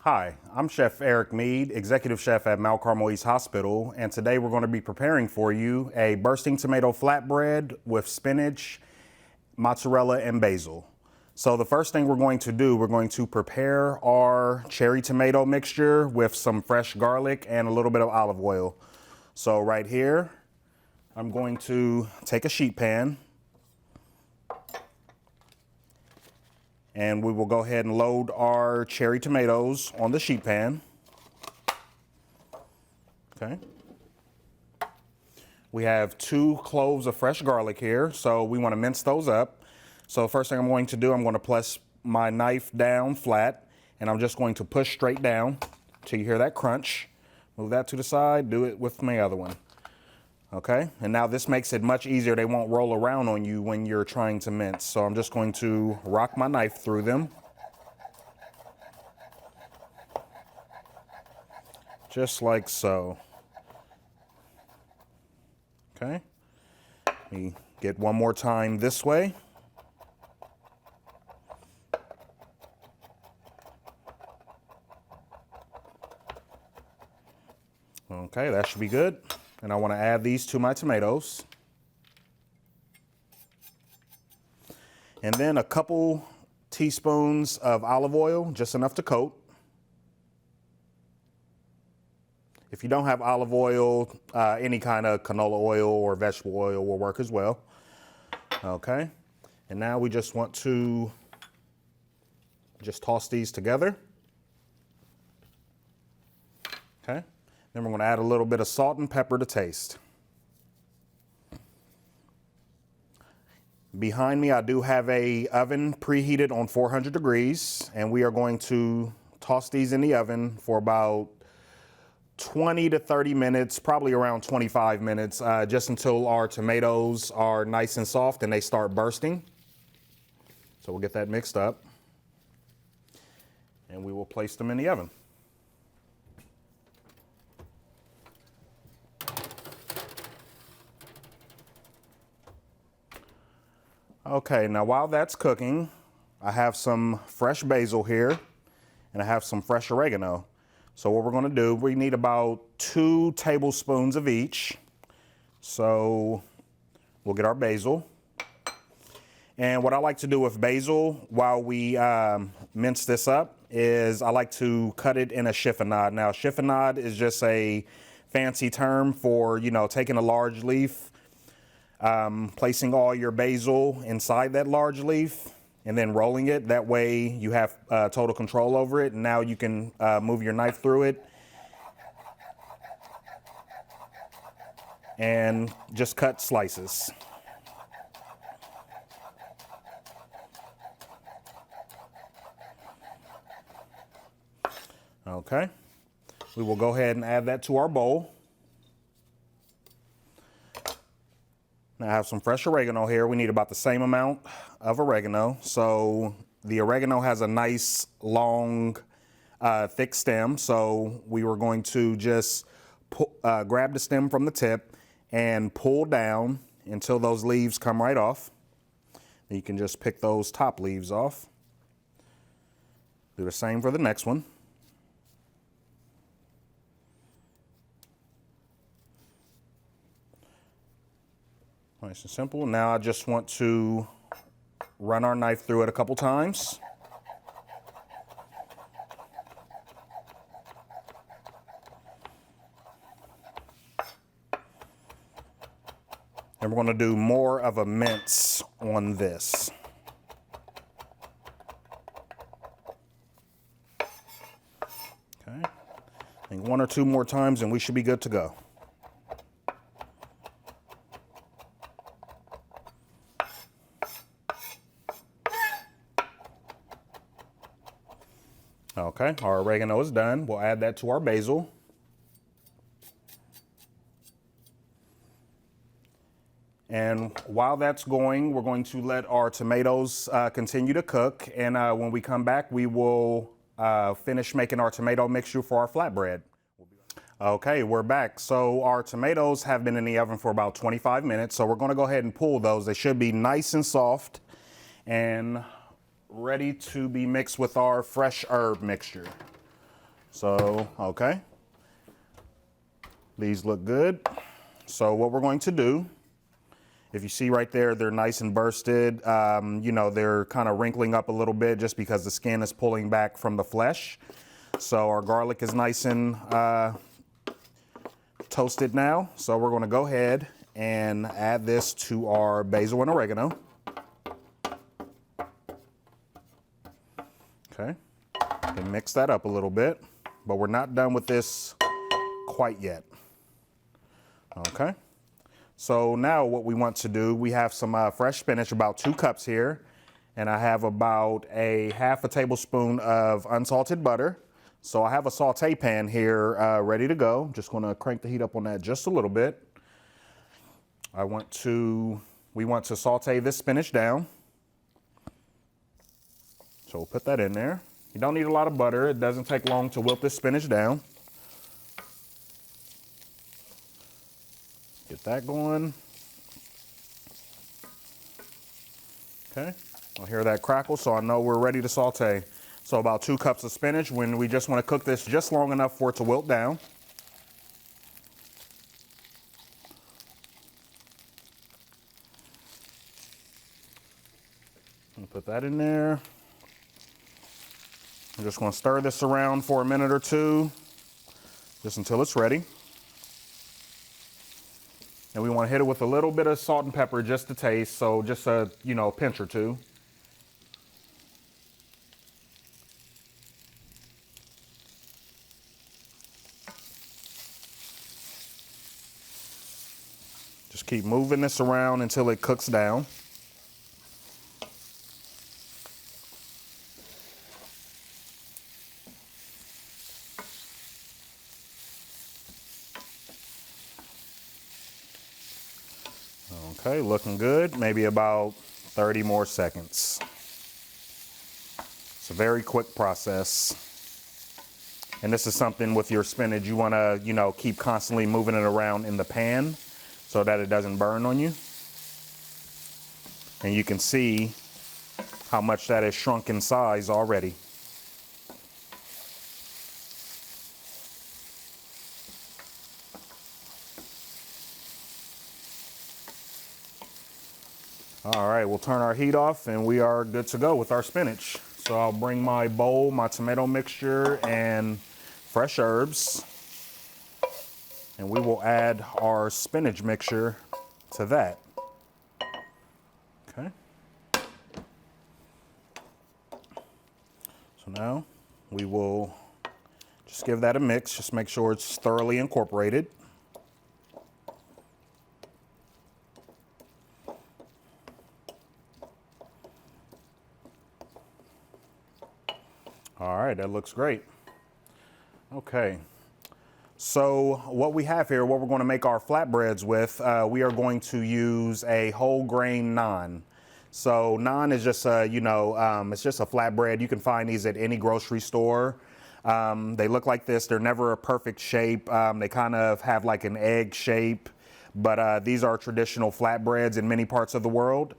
Hi, I'm Chef Eric Mead, Executive Chef at Mount Carmel East Hospital, and today we're going to be preparing for you a bursting tomato flatbread with spinach, mozzarella, and basil. So the first thing we're going to do, we're going to prepare our cherry tomato mixture with some fresh garlic and a little bit of olive oil. So right here, I'm going to take a sheet pan, and we will go ahead and load our cherry tomatoes on the sheet pan. Okay. We have 2 cloves of fresh garlic here, so we want to mince those up. So first thing I'm going to do, I'm going to press my knife down flat, and I'm just going to push straight down till you hear that crunch. Move that to the side, do it with my other one. Okay, and now this makes it much easier. They won't roll around on you when you're trying to mince. So I'm just going to rock my knife through them. Just like so. Okay, let me get one more time this way. Okay, that should be good. And I want to add these to my tomatoes. And then a couple teaspoons of olive oil, just enough to coat. If you don't have olive oil, any kind of canola oil or vegetable oil will work as well. Okay, and now we just want to just toss these together. Okay. Then we're going to add a little bit of salt and pepper to taste. Behind me, I do have an oven preheated on 400 degrees, and we are going to toss these in the oven for about 20 to 30 minutes, probably around 25 minutes, just until our tomatoes are nice and soft and they start bursting. So we'll get that mixed up, and we will place them in the oven. Okay, now while that's cooking, I have some fresh basil here, and I have some fresh oregano. So what we're going to do, we need about 2 tablespoons of each. So we'll get our basil. And what I like to do with basil while we mince this up is I like to cut it in a chiffonade. Now, chiffonade is just a fancy term for, taking a large leaf, placing all your basil inside that large leaf and then rolling it. That way you have total control over it, and now you can move your knife through it and just cut slices. Okay, we will go ahead and add that to our bowl. Now I have some fresh oregano here. We need about the same amount of oregano. So the oregano has a nice long, thick stem. So we were going to just grab the stem from the tip and pull down until those leaves come right off. And you can just pick those top leaves off. Do the same for the next one. Nice and simple. Now I just want to run our knife through it a couple times. And we're going to do more of a mince on this. Okay. I think 1 or 2 more times and we should be good to go. Okay, our oregano is done. We'll add that to our basil. And while that's going, we're going to let our tomatoes continue to cook. And when we come back, we will finish making our tomato mixture for our flatbread. Okay, we're back. So our tomatoes have been in the oven for about 25 minutes. So we're going to go ahead and pull those. They should be nice and soft and ready to be mixed with our fresh herb mixture. So, okay. These look good. So what we're going to do, if you see right there, they're nice and bursted. You know, they're kind of wrinkling up a little bit just because the skin is pulling back from the flesh. So our garlic is nice and toasted now. So we're going to go ahead and add this to our basil and oregano. Okay, and mix that up a little bit, but we're not done with this quite yet. Okay, so now what we want to do, we have some fresh spinach, about 2 cups here, and I have about a half a tablespoon of unsalted butter. So I have a saute pan here ready to go. Just gonna crank the heat up on that just a little bit. We want to saute this spinach down. So we'll put that in there. You don't need a lot of butter. It doesn't take long to wilt this spinach down. Get that going. Okay, I'll hear that crackle, so I know we're ready to saute. So about 2 cups of spinach, when we just want to cook this just long enough for it to wilt down. And put that in there. I'm just going to stir this around for a minute or two, just until it's ready. And we want to hit it with a little bit of salt and pepper just to taste, so just a, you know, pinch or two. Just keep moving this around until it cooks down. Okay, looking good. Maybe about 30 more seconds. It's a very quick process. And this is something with your spinach you want to, you know, keep constantly moving it around in the pan so that it doesn't burn on you. And you can see how much that has shrunk in size already. All right, we'll turn our heat off and we are good to go with our spinach. So I'll bring my bowl, my tomato mixture, and fresh herbs. And we will add our spinach mixture to that. Okay. So now we will just give that a mix, just make sure it's thoroughly incorporated. All right, that looks great. Okay, so what we have here, what we're going to make our flatbreads with, we are going to use a whole grain naan. So naan is just a, it's just a flatbread. You can find these at any grocery store. They look like this. They're never a perfect shape. They kind of have like an egg shape, but these are traditional flatbreads in many parts of the world.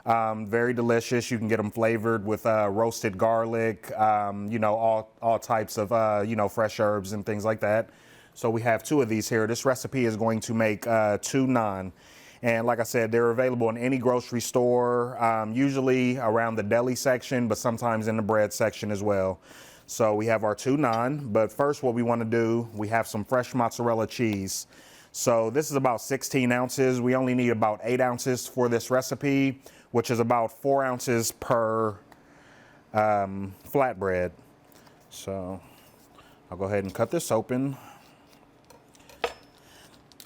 Very delicious. You can get them flavored with roasted garlic, all types of, fresh herbs and things like that. So we have 2 of these here. This recipe is going to make 2 naan. And like I said, they're available in any grocery store, usually around the deli section, but sometimes in the bread section as well. So we have our 2 naan, but first what we want to do, we have some fresh mozzarella cheese. So this is about 16 ounces. We only need about 8 ounces for this recipe, which is about 4 ounces per flatbread. So I'll go ahead and cut this open.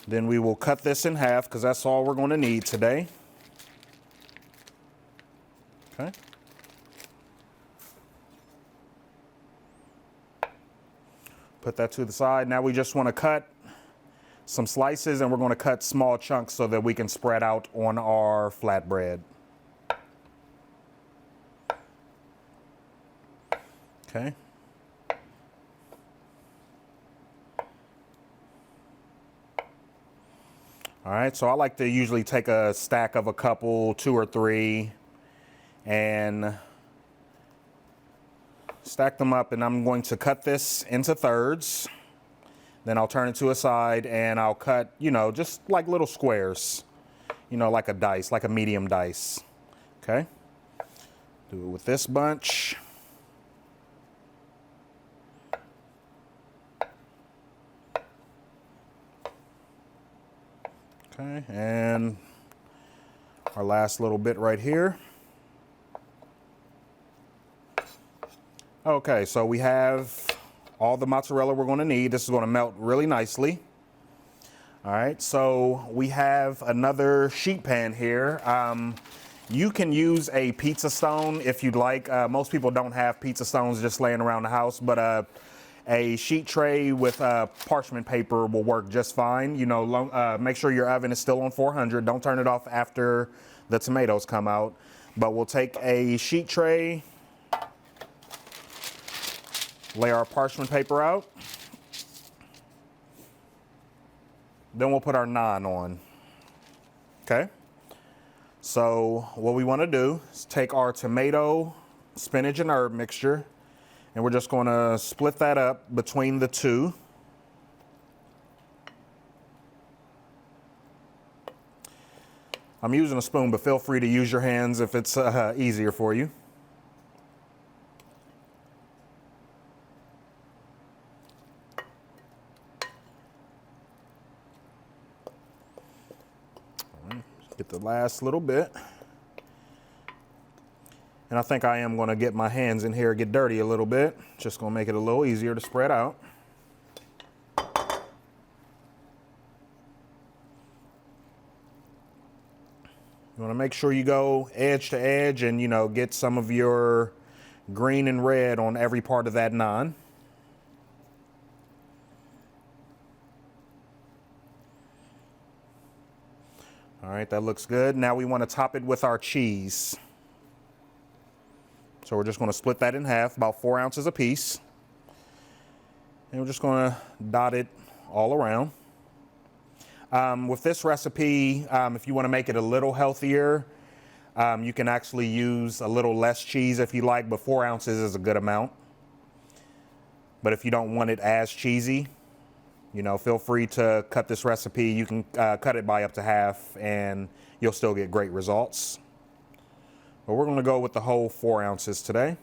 Then we will cut this in half because that's all we're going to need today. Okay. Put that to the side. Now we just want to cut some slices, and we're going to cut small chunks so that we can spread out on our flatbread. Okay. All right, so I like to usually take a stack of a couple, 2 or 3, and stack them up, and I'm going to cut this into thirds. Then I'll turn it to a side and I'll cut, you know, just like little squares, you know, like a dice, like a medium dice. Okay. Do it with this bunch. Okay, and our last little bit right here. Okay, so we have all the mozzarella we're going to need. This is going to melt really nicely. All right, so we have another sheet pan here. You can use a pizza stone if you'd like. Most people don't have pizza stones just laying around the house, but a sheet tray with parchment paper will work just fine. You know, make sure your oven is still on 400. Don't turn it off after the tomatoes come out. But we'll take a sheet tray, lay our parchment paper out. Then we'll put our naan on. Okay? So what we want to do is take our tomato, spinach, and herb mixture, and we're just going to split that up between the two. I'm using a spoon, but feel free to use your hands if it's easier for you. Get the last little bit. And I think I am going to get my hands in here, get dirty a little bit. Just going to make it a little easier to spread out. You want to make sure you go edge to edge and, you know, get some of your green and red on every part of that naan. All right, that looks good. Now we want to top it with our cheese. So we're just going to split that in half, about 4 ounces apiece. And we're just going to dot it all around. With this recipe, if you want to make it a little healthier, you can actually use a little less cheese if you like, but 4 ounces is a good amount. But if you don't want it as cheesy, you know, feel free to cut this recipe. You can cut it by up to half and you'll still get great results. But we're going to go with the whole 4 ounces today.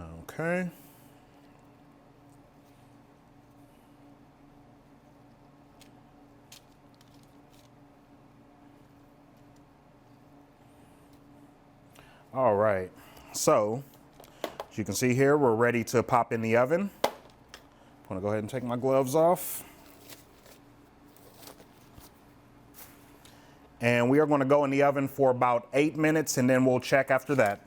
Okay. All right, so as you can see here, we're ready to pop in the oven. I'm gonna go ahead and take my gloves off. And we are gonna go in the oven for about 8 minutes and then we'll check after that.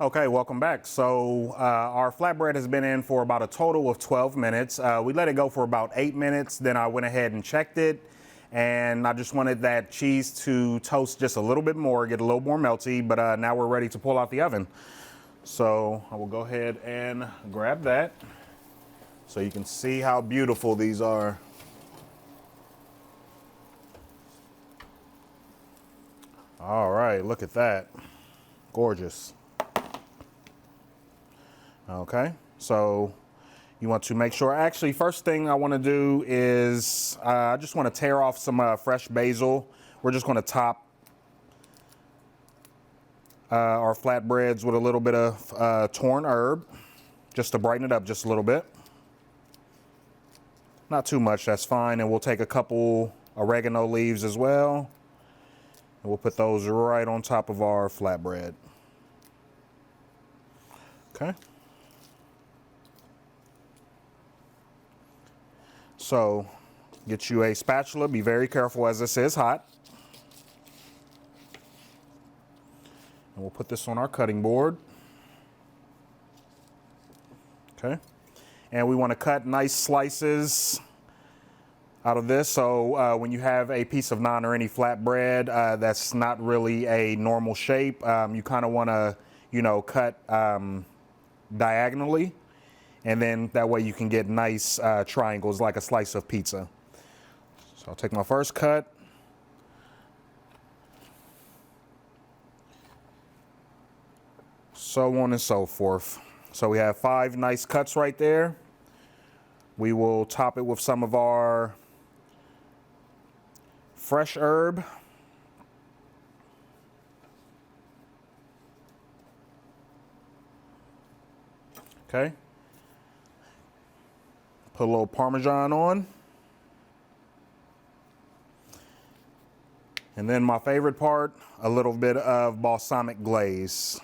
Okay, welcome back. So our flatbread has been in for about a total of 12 minutes. We let it go for about 8 minutes, then I went ahead and checked it. And I just wanted that cheese to toast just a little bit more, get a little more melty, but now we're ready to pull out the oven. So I will go ahead and grab that so you can see how beautiful these are. All right, look at that. Gorgeous. Okay, so you want to make sure, actually, first thing I want to do is I just want to tear off some fresh basil. We're just going to top our flatbreads with a little bit of torn herb, just to brighten it up just a little bit. Not too much, that's fine. And we'll take a couple oregano leaves as well. And we'll put those right on top of our flatbread. Okay. So get you a spatula, be very careful as this is hot. And we'll put this on our cutting board. Okay. And we want to cut nice slices out of this. So when you have a piece of naan or any flatbread that's not really a normal shape, you kind of want to, you know, cut diagonally. And then that way you can get nice triangles like a slice of pizza. So I'll take my first cut. So on and so forth. So we have 5 nice cuts right there. We will top it with some of our fresh herb. Okay. Put a little Parmesan on. And then my favorite part, a little bit of balsamic glaze.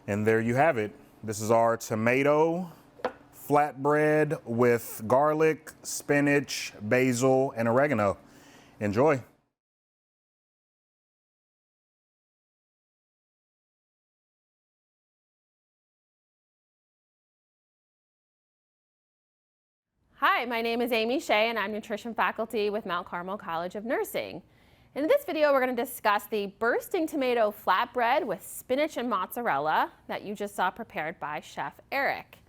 And there you have it. This is our tomato flatbread with garlic, spinach, basil, and oregano. Enjoy. Hi, my name is Amy Shea and I'm nutrition faculty with Mount Carmel College of Nursing. In this video, we're going to discuss the bursting tomato flatbread with spinach and mozzarella that you just saw prepared by Chef Eric.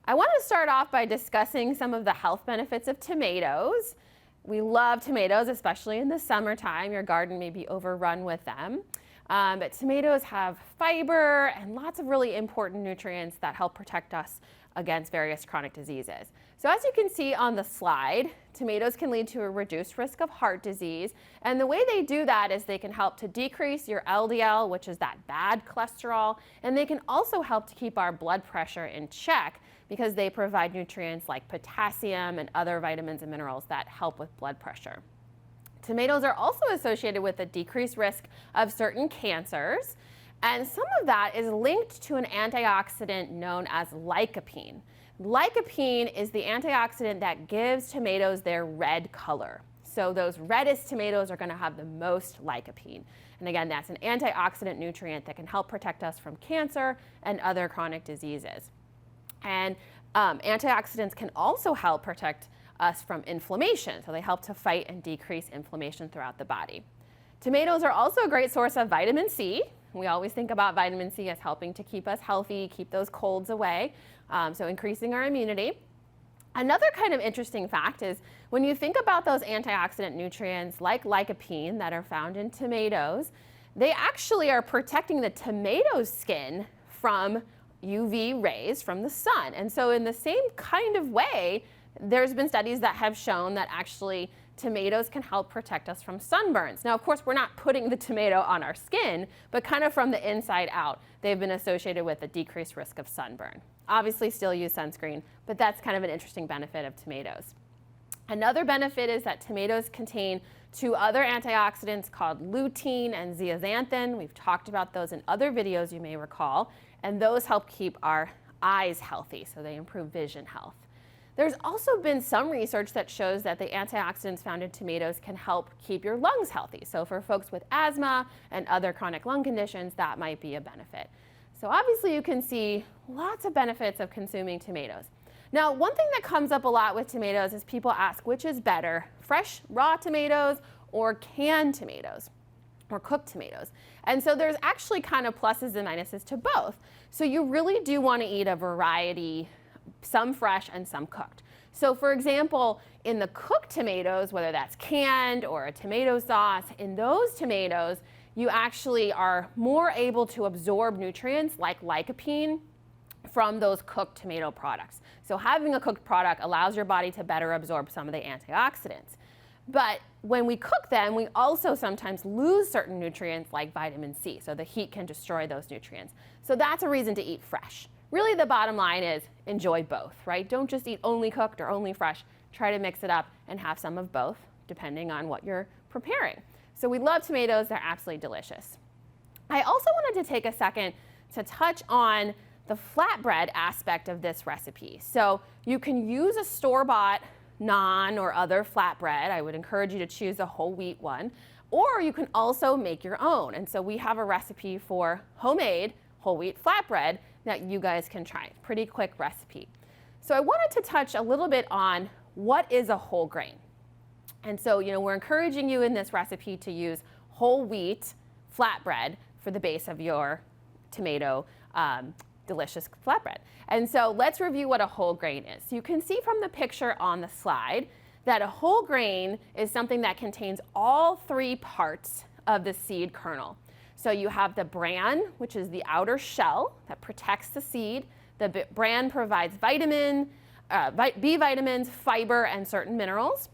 I want to start off by discussing some of the health benefits of tomatoes. We love tomatoes, especially in the summertime. Your garden may be overrun with them. But tomatoes have fiber and lots of really important nutrients that help protect us against various chronic diseases. So as you can see on the slide, tomatoes can lead to a reduced risk of heart disease. And the way they do that is they can help to decrease your LDL, which is that bad cholesterol, and they can also help to keep our blood pressure in check because they provide nutrients like potassium and other vitamins and minerals that help with blood pressure. Tomatoes are also associated with a decreased risk of certain cancers, and some of that is linked to an antioxidant known as lycopene. Lycopene is the antioxidant that gives tomatoes their red color. So those reddest tomatoes are going to have the most lycopene. And again, that's an antioxidant nutrient that can help protect us from cancer and other chronic diseases. And antioxidants can also help protect us from inflammation. So they help to fight and decrease inflammation throughout the body. Tomatoes are also a great source of vitamin C. We always think about vitamin C as helping to keep us healthy, keep those colds away, so increasing our immunity. Another kind of interesting fact is when you think about those antioxidant nutrients like lycopene that are found in tomatoes, they actually are protecting the tomato skin from UV rays from the sun. And so in the same kind of way, there's been studies that have shown that actually tomatoes can help protect us from sunburns. Now, of course, we're not putting the tomato on our skin, but kind of from the inside out, they've been associated with a decreased risk of sunburn. Obviously, still use sunscreen, but that's kind of an interesting benefit of tomatoes. Another benefit is that tomatoes contain 2 other antioxidants called lutein and zeaxanthin. We've talked about those in other videos you may recall, and those help keep our eyes healthy, so they improve vision health. There's also been some research that shows that the antioxidants found in tomatoes can help keep your lungs healthy. So for folks with asthma and other chronic lung conditions, that might be a benefit. So obviously you can see lots of benefits of consuming tomatoes. Now, one thing that comes up a lot with tomatoes is people ask which is better, fresh raw tomatoes or canned tomatoes or cooked tomatoes. And so there's actually kind of pluses and minuses to both. So you really do want to eat a variety, some fresh and some cooked. So for example, in the cooked tomatoes, whether that's canned or a tomato sauce, in those tomatoes, you actually are more able to absorb nutrients like lycopene from those cooked tomato products. So having a cooked product allows your body to better absorb some of the antioxidants. But when we cook them, we also sometimes lose certain nutrients like vitamin C. So the heat can destroy those nutrients. So that's a reason to eat fresh. Really, the bottom line is enjoy both, right? Don't just eat only cooked or only fresh. Try to mix it up and have some of both, depending on what you're preparing. So we love tomatoes. They're absolutely delicious. I also wanted to take a second to touch on the flatbread aspect of this recipe. So you can use a store-bought naan or other flatbread. I would encourage you to choose a whole wheat one. Or you can also make your own. And so we have a recipe for homemade whole wheat flatbread that you guys can try. Pretty quick recipe. So I wanted to touch a little bit on what is a whole grain. And so, we're encouraging you in this recipe to use whole wheat flatbread for the base of your tomato delicious flatbread. And so let's review what a whole grain is. So you can see from the picture on the slide that a whole grain is something that contains all three parts of the seed kernel. So you have the bran, which is the outer shell that protects the seed. The bran provides B vitamins, fiber, and certain minerals.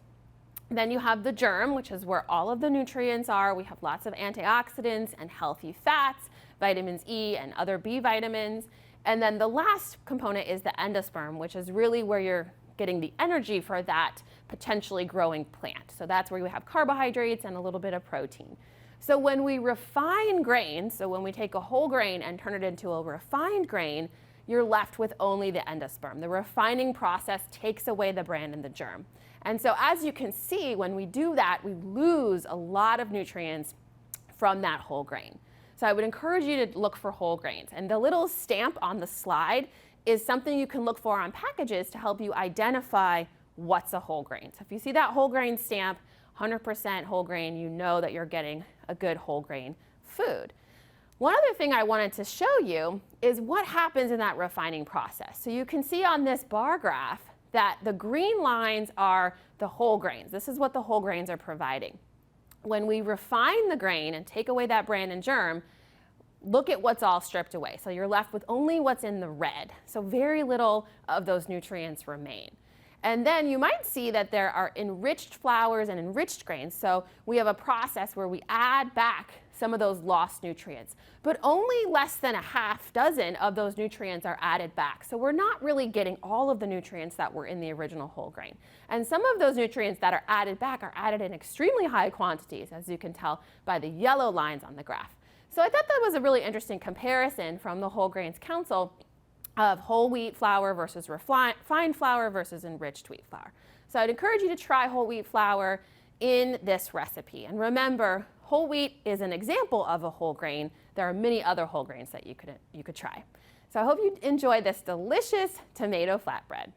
Then you have the germ, which is where all of the nutrients are. We have lots of antioxidants and healthy fats, vitamins E and other B vitamins. And then the last component is the endosperm, which is really where you're getting the energy for that potentially growing plant. So that's where we have carbohydrates and a little bit of protein. So when we refine grains, so when we take a whole grain and turn it into a refined grain, you're left with only the endosperm. The refining process takes away the bran and the germ. And so as you can see, when we do that, we lose a lot of nutrients from that whole grain. So I would encourage you to look for whole grains. And the little stamp on the slide is something you can look for on packages to help you identify what's a whole grain. So if you see that whole grain stamp, 100% whole grain, you know that you're getting a good whole grain food. One other thing I wanted to show you is what happens in that refining process. So you can see on this bar graph that the green lines are the whole grains. This is what the whole grains are providing. When we refine the grain and take away that bran and germ, look at what's all stripped away. So you're left with only what's in the red. So very little of those nutrients remain. And then you might see that there are enriched flours and enriched grains. So we have a process where we add back some of those lost nutrients, but only less than a half dozen of those nutrients are added back. So we're not really getting all of the nutrients that were in the original whole grain. And some of those nutrients that are added back are added in extremely high quantities, as you can tell by the yellow lines on the graph. So I thought that was a really interesting comparison from the Whole Grains Council of whole wheat flour versus refined flour versus enriched wheat flour. So I'd encourage you to try whole wheat flour in this recipe. And remember, whole wheat is an example of a whole grain. There are many other whole grains that you could try. So I hope you enjoy this delicious tomato flatbread.